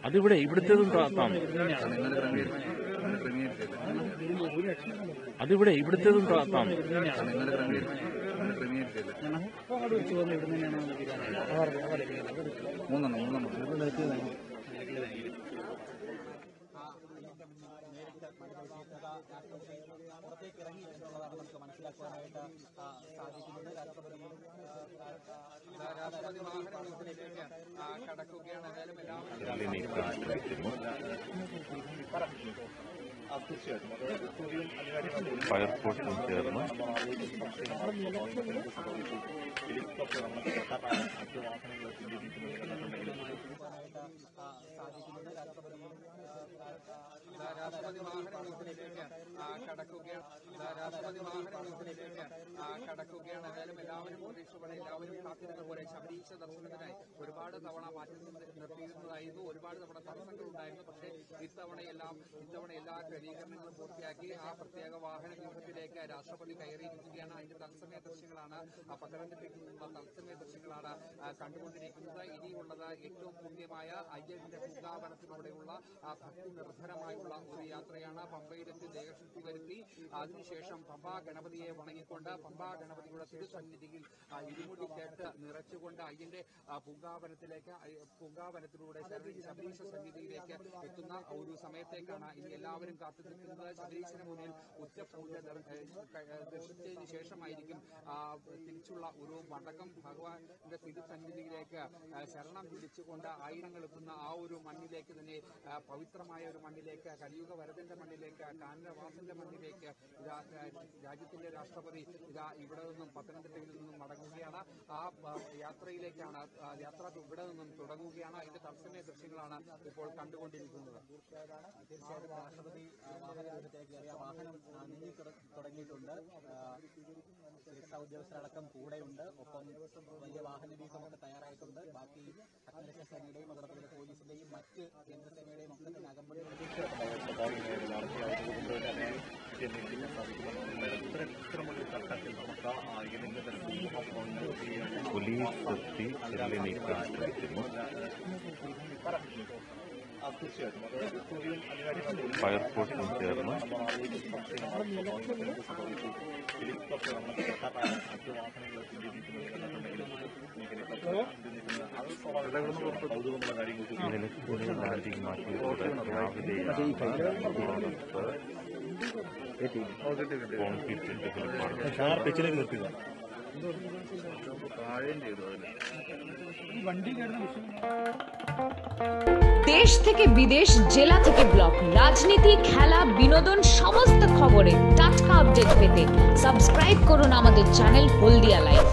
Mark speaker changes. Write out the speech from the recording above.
Speaker 1: അതിവിടെ ഇവിടുത്തേതും അതിവിടെ ഇവിടുത്തേതും
Speaker 2: പുറത്തേക്ക് ഇറങ്ങിയിട്ടുള്ളതാണ് നമുക്ക് മനസ്സിലാക്കാനായിട്ട് സാധിക്കുന്നത്. രാഷ്ട്രപതി വാഹനത്തിലേക്ക് കടക്കുകയാണ്. ഏതായാലും
Speaker 1: ഫയർഫോഴ്സും ചേർന്ന്
Speaker 2: രാഷ്ട്രപതി വാഹനത്തിലേക്ക് കടക്കുകയാണ്. ഏതായാലും എല്ലാവരും പ്രതീക്ഷയോടെ എല്ലാവരും കാത്തിരുന്ന പോലെ ശബരീശ ദർശനത്തിനായി ഒരുപാട് തവണ മാറ്റി നിർത്തിയിരുന്നതായിരുന്നു. ഒരുപാട് തവണ തടസ്സങ്ങൾ ഉണ്ടായിരുന്നു. പക്ഷേ ഇത്തവണ എല്ലാ ക്രമീകരണങ്ങളും പൂർത്തിയാക്കി ആ പ്രത്യേക വാഹന വ്യൂഹത്തിലേക്ക് രാഷ്ട്രപതി കയറിയിരിക്കുകയാണ്. അതിന്റെ തത്സമയ ദൃശ്യങ്ങളാണ്, പത്തനംതിട്ടയിൽ നിന്നുള്ള തത്സമയ ദൃശ്യങ്ങളാണ് കണ്ടുകൊണ്ടിരിക്കുന്നത്. ഇനിയുള്ളത് ഏറ്റവും പുണ്യമായ അയ്യന്റെ പൂങ്കാവനത്തിലൂടെയുള്ള ഭക്തി നിർഭരമായുള്ള ഒരു യാത്രയാണ്. പമ്പയിലെത്തി ദേഹശുദ്ധി വരുത്തി അതിനുശേഷം പമ്പാ ഗണപതിയെ വണങ്ങിക്കൊണ്ട് പമ്പാ ഗണപതിയുടെ തിരുസന്നിധിയിൽ ഇരുമുടി കേട്ട് നിറച്ചുകൊണ്ട് അയ്യന്റെ പൂങ്കാവനത്തിലൂടെ ശബരീശ സന്നിധിയിലേക്ക് എത്തുന്ന ഒരു സമയത്തേക്കാണ് ഇനി എല്ലാവരും കാത്തു നിൽക്കുന്നത്. ശബരീശന് മുന്നിൽ ഉച്ചപൂജ ദർശിച്ചതിന് ശേഷമായിരിക്കും തിരിച്ചുള്ള ഒരു മടക്കം. ഭഗവാന്റെ തിരുസന്നിധിയിലേക്ക് ശരണം പിടിച്ചുകൊണ്ട് ആയിരങ്ങൾ എത്തുന്ന ആ ഒരു മണ്ണിലേക്ക് തന്നെ, പവിത്രമായ ഒരു മണ്ണിലേക്ക്, കലിയുഗ വരദന്റെ മണ്ണിലേക്ക്, കാനനവാസന്റെ മണ്ണിലേക്ക് രാജ്യത്തിന്റെ രാഷ്ട്രപതി ഇവിടെ നിന്നും പത്തനംതിട്ടയിൽ നിന്നും മടങ്ങുകയാണ്. ആ യാത്രയിലേക്കാണ്, യാത്ര ഇവിടെ നിന്നും തുടങ്ങുകയാണ്. അതിന്റെ തത്സമയ ദൃശ്യങ്ങളാണ് ഇപ്പോൾ കണ്ടുകൊണ്ടിരിക്കുന്നത്. തീർച്ചയായിട്ടും രാഷ്ട്രപതി വാഹനം നീങ്ങി തുടങ്ങിയിട്ടുണ്ട്. സുരക്ഷാ ഉദ്യോഗസ്ഥരടക്കം കൂടെയുണ്ട്. ഒപ്പം വലിയ വാഹന വ്യൂഹമൊക്കെ തയ്യാറായിട്ടുണ്ട്. ബാക്കി അഗ്നിരക്ഷാ സേനയുടെയും അതോടൊപ്പം പോലീസിന്റെയും മറ്റ് കേന്ദ്രസേനയുടെയും ഒക്കെ തന്നെ അകമ്പടി
Speaker 1: പോലീസ് എത്തി ചെല്ലി നീക്കാൻ ശ്രമിക്കുന്നു. ഫയർഫോഴ്സും ചേർന്ന് നിലക്കൂടെ ലാൻഡിംഗ് മാറ്റിയതോടെ രാവിലെ കോൺക്രീറ്റ് നിർത്തുക.
Speaker 3: দেশ থেকে বিদেশ, জেলা থেকে ব্লক, রাজনীতি, খেলা, বিনোদন সমস্ত খবরে টাটকা আপডেট পেতে সাবস্ক্রাইব করুন আমাদের চ্যানেল হলদিয়া লাইভ।